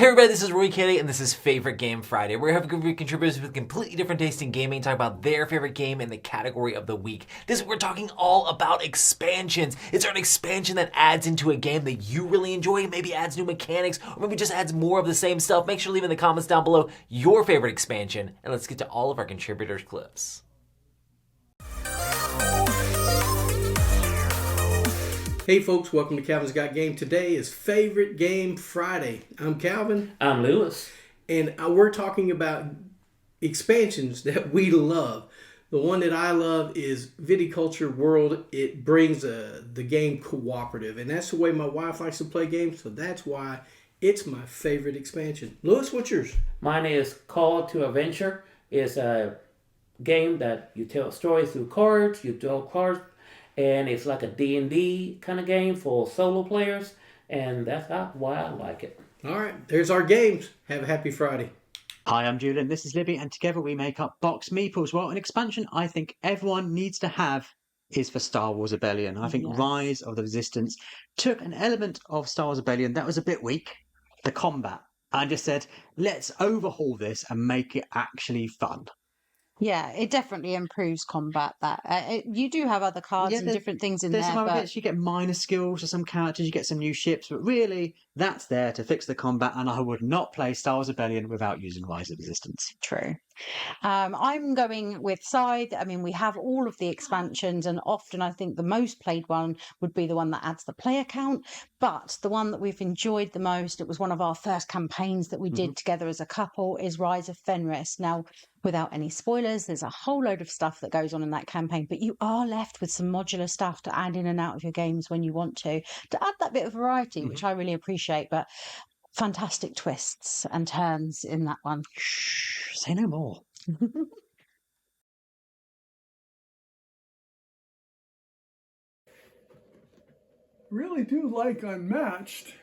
Hey everybody, this is Roy Kelly, and this is Favorite Game Friday. We're having contributors with completely different taste in gaming talk about their favorite game in the category of the week. This week we're talking all about expansions. Is there an expansion that adds into a game that you really enjoy, maybe adds new mechanics, or maybe just adds more of the same stuff? Make sure to leave in the comments down below your favorite expansion, and let's get to all of our contributors' clips. Hey folks, welcome to Calvin's Got Game. Today is Favorite Game Friday. I'm Calvin. I'm Lewis. And we're talking about expansions that we love. The one that I love is Viticulture World. It brings the game cooperative. And that's the way my wife likes to play games, so that's why it's my favorite expansion. Lewis, what's yours? Mine is Call to Adventure. It's a game that you tell stories through cards. You draw cards. And it's like a D&D kind of game for solo players. And that's why I like it. All right, there's our games. Have a happy Friday. Hi, I'm Julian. This is Libby. And together we make up Box Meeples. Well, an expansion I think everyone needs to have is for Star Wars Rebellion. I think Rise of the Resistance took an element of Star Wars Rebellion that was a bit weak, the combat. I just said, let's overhaul this and make it actually fun. Yeah, it definitely improves combat. You do have other cards and different things in there. There's some other bits. You get minor skills for some characters, you get some new ships, but really that's there to fix the combat, and I would not play Star Wars Rebellion without using Rise of Resistance. True. I'm going with Scythe. I mean, we have all of the expansions, and often I think the most played one would be the one that adds the player count. But the one that we've enjoyed the most, it was one of our first campaigns that we did together as a couple, is Rise of Fenris. Now, without any spoilers, there's a whole load of stuff that goes on in that campaign, but you are left with some modular stuff to add in and out of your games when you want to add that bit of variety, which I really appreciate. But fantastic twists and turns in that one. Shh, say no more. Really do like Unmatched.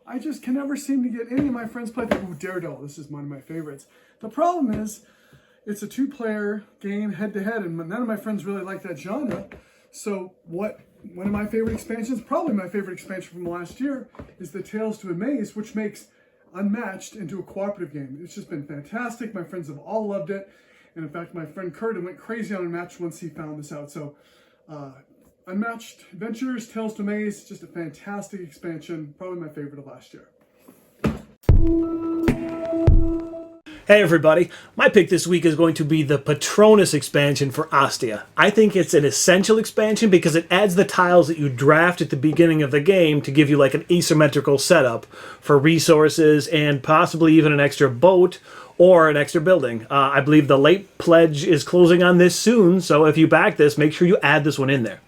I just can never seem to get any of my friends play. Ooh, Daredevil, this is one of my favorites. The problem is, it's a two-player game head-to-head, and none of my friends really like that genre. So one of my favorite expansions, probably my favorite expansion from last year, is the Tales to Amaze, which makes Unmatched into a cooperative game. It's just been fantastic. My friends have all loved it. And in fact, my friend Kurt went crazy on Unmatched once he found this out. So Unmatched Adventures, Tales to Amaze, just a fantastic expansion. Probably my favorite of last year. Hey everybody, my pick this week is going to be the Patronus expansion for Ostia. I think it's an essential expansion because it adds the tiles that you draft at the beginning of the game to give you like an asymmetrical setup for resources and possibly even an extra boat or an extra building. I believe the late pledge is closing on this soon, so if you back this, make sure you add this one in there.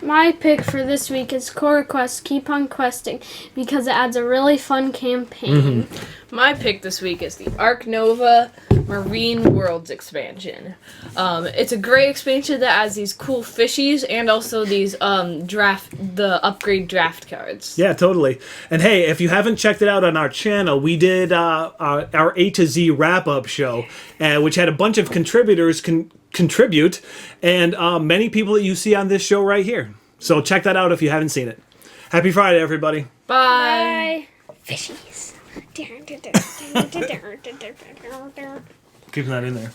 My pick for this week is Core Quest, Keep on Questing, because it adds a really fun campaign. My pick this week is the Ark Nova Marine Worlds expansion. It's a great expansion that adds these cool fishies and also these the upgrade draft cards. Yeah, totally. And hey, if you haven't checked it out on our channel, we did our A to Z wrap-up show, which had a bunch of contributors contribute, and many people that you see on this show right here. So check that out if you haven't seen it. Happy Friday, everybody. Bye. Keeping that in there.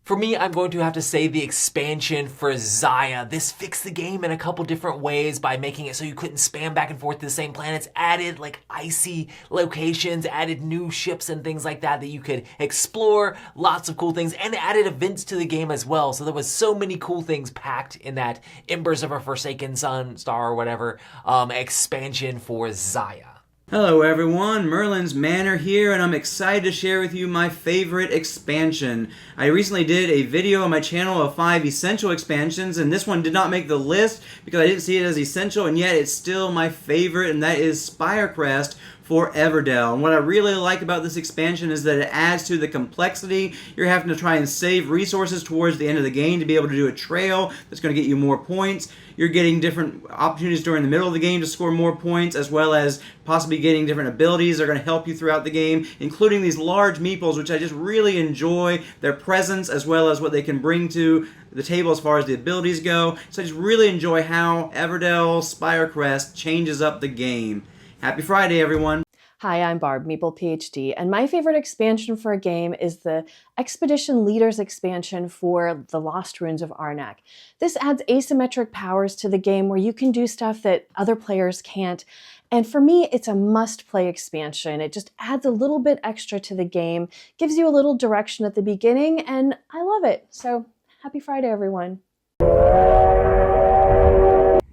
For me, I'm going to have to say the expansion for Xayah. This fixed the game in a couple different ways by making it so you couldn't spam back and forth to the same planets, added like icy locations, added new ships and things like that you could explore, lots of cool things, and added events to the game as well. So there was so many cool things packed in that Embers of a Forsaken Sun, Star or whatever, expansion for Xayah. Hello everyone, Merlin's Manor here, and I'm excited to share with you my favorite expansion. I recently did a video on my channel of 5 essential expansions, and this one did not make the list because I didn't see it as essential, and yet it's still my favorite, and that is Spirecrest for Everdell. And what I really like about this expansion is that it adds to the complexity. You're having to try and save resources towards the end of the game to be able to do a trail that's going to get you more points. You're getting different opportunities during the middle of the game to score more points, as well as possibly getting different abilities that are going to help you throughout the game, including these large meeples, which I just really enjoy their presence as well as what they can bring to the table as far as the abilities go. So I just really enjoy how Everdell Spirecrest changes up the game. Happy Friday, everyone. Hi, I'm Barb, Meeple PhD, and my favorite expansion for a game is the Expedition Leaders expansion for The Lost Ruins of Arnak. This adds asymmetric powers to the game where you can do stuff that other players can't, and for me, it's a must-play expansion. It just adds a little bit extra to the game, gives you a little direction at the beginning, and I love it. So, happy Friday, everyone.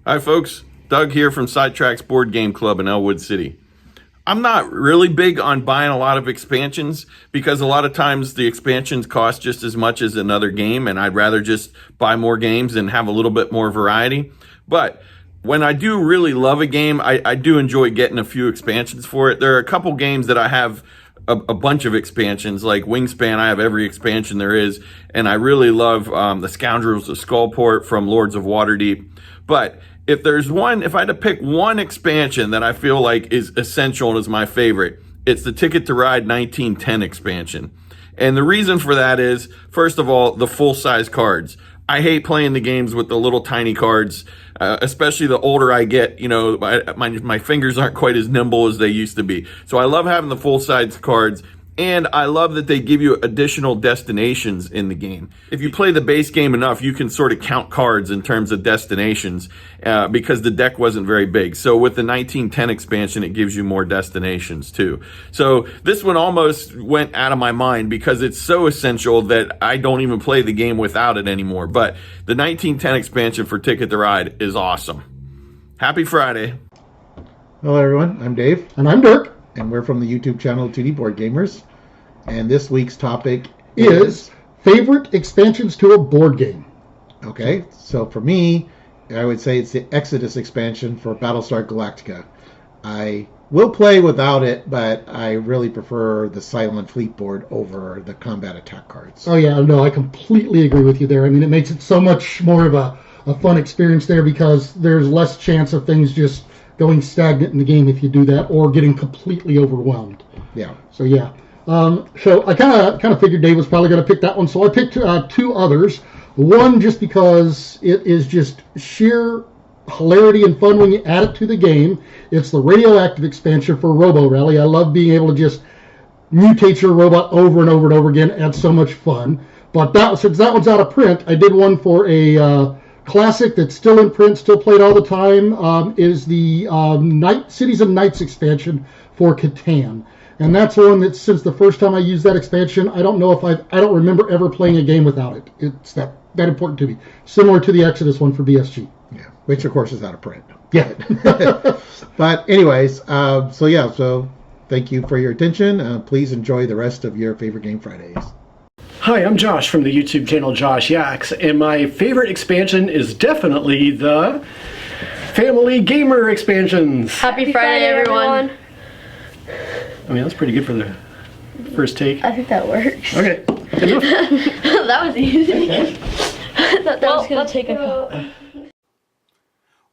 Hi folks, Doug here from Sidetracks Board Game Club in Elwood City. I'm not really big on buying a lot of expansions because a lot of times the expansions cost just as much as another game, and I'd rather just buy more games and have a little bit more variety. But when I do really love a game, I do enjoy getting a few expansions for it. There are a couple games that I have a bunch of expansions, like Wingspan. I have every expansion there is, and I really love the Scoundrels of Skullport from Lords of Waterdeep. But if I had to pick one expansion that I feel like is essential and is my favorite, it's the Ticket to Ride 1910 expansion. And the reason for that is, first of all, the full-size cards. I hate playing the games with the little tiny cards, especially the older I get. You know, my fingers aren't quite as nimble as they used to be. So I love having the full-size cards. And I love that they give you additional destinations in the game. If you play the base game enough, you can sort of count cards in terms of destinations because the deck wasn't very big. So with the 1910 expansion, it gives you more destinations too. So this one almost went out of my mind because it's so essential that I don't even play the game without it anymore. But the 1910 expansion for Ticket to Ride is awesome. Happy Friday. Hello everyone, I'm Dave. And I'm Dirk. And we're from the YouTube channel 2D Board Gamers. And this week's topic is favorite expansions to a board game. Okay, so for me, I would say it's the Exodus expansion for Battlestar Galactica. I will play without it, but I really prefer the Silent Fleet board over the combat attack cards. Oh yeah, no, I completely agree with you there. I mean, it makes it so much more of a fun experience there because there's less chance of things just going stagnant in the game if you do that, or getting completely overwhelmed. Yeah. So yeah. So I kind of figured Dave was probably going to pick that one, so I picked two others. One just because it is just sheer hilarity and fun when you add it to the game. It's the radioactive expansion for Robo Rally. I love being able to just mutate your robot over and over and over again. Adds so much fun. But since that one's out of print, I did one for a classic that's still in print, still played all the time, is the Cities and Knights expansion for Catan. And that's one that since the first time I used that expansion, I don't remember ever playing a game without it. It's that important to me. Similar to the Exodus one for BSG. Yeah, which of course is out of print. Yeah. But anyways, so thank you for your attention. Please enjoy the rest of your favorite Game Fridays. Hi, I'm Josh from the YouTube channel Josh Yaks, and my favorite expansion is definitely the Family Gamer expansions. Happy Friday, everyone. I mean, that's pretty good for the first take. I think that works. Okay. That was easy. I thought that was going to take a couple.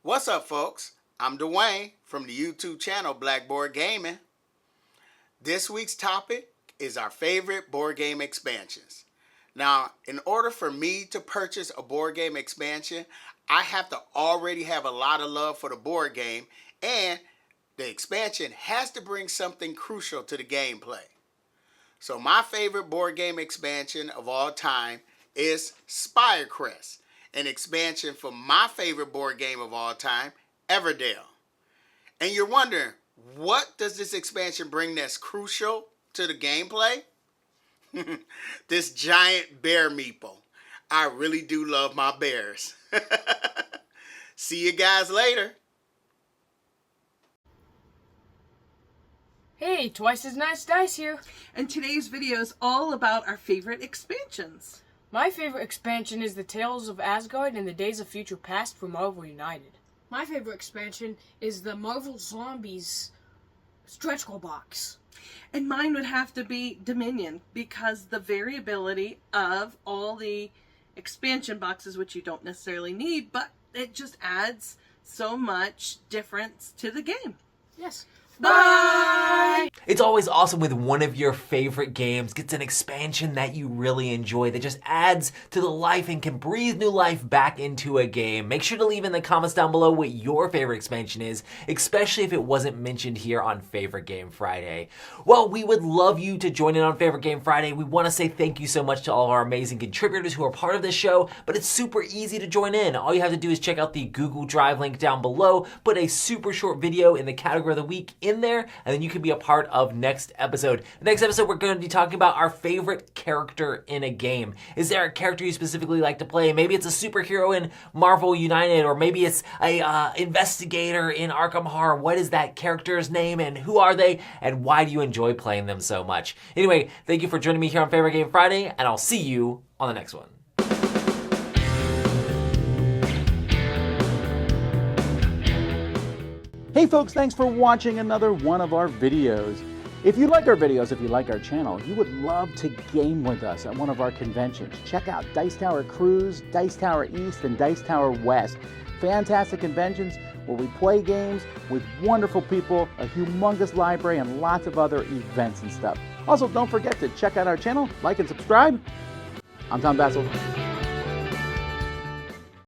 What's up, folks? I'm Dwayne from the YouTube channel Blackboard Gaming. This week's topic is our favorite board game expansions. Now, in order for me to purchase a board game expansion, I have to already have a lot of love for the board game, and the expansion has to bring something crucial to the gameplay. So my favorite board game expansion of all time is Spirecrest, an expansion for my favorite board game of all time, Everdell. And you're wondering, what does this expansion bring that's crucial to the gameplay? This giant bear meeple. I really do love my bears. See you guys later. Hey, Twice as Nice Dice here. And today's video is all about our favorite expansions. My favorite expansion is the Tales of Asgard and the Days of Future Past for Marvel United. My favorite expansion is the Marvel Zombies Stretch Goal Box. And mine would have to be Dominion, because the variability of all the expansion boxes, which you don't necessarily need, but it just adds so much difference to the game. Yes. Bye! It's always awesome when one of your favorite games gets an expansion that you really enjoy that just adds to the life and can breathe new life back into a game. Make sure to leave in the comments down below what your favorite expansion is, especially if it wasn't mentioned here on Favorite Game Friday. Well, we would love you to join in on Favorite Game Friday. We want to say thank you so much to all of our amazing contributors who are part of this show, but it's super easy to join in. All you have to do is check out the Google Drive link down below, put a super short video in the category of the week in there, and then you can be a part of next episode. The next episode, we're going to be talking about our favorite character in a game. Is there a character you specifically like to play? Maybe it's a superhero in Marvel United, or maybe it's a investigator in Arkham Horror. What is that character's name, and who are they, and why do you enjoy playing them so much? Anyway, thank you for joining me here on Favorite Game Friday, and I'll see you on the next one. Hey folks, thanks for watching another one of our videos. If you like our videos, if you like our channel, you would love to game with us at one of our conventions. Check out Dice Tower Cruise, Dice Tower East, and Dice Tower West. Fantastic conventions where we play games with wonderful people, a humongous library, and lots of other events and stuff. Also, don't forget to check out our channel, like and subscribe. I'm Tom Bassel.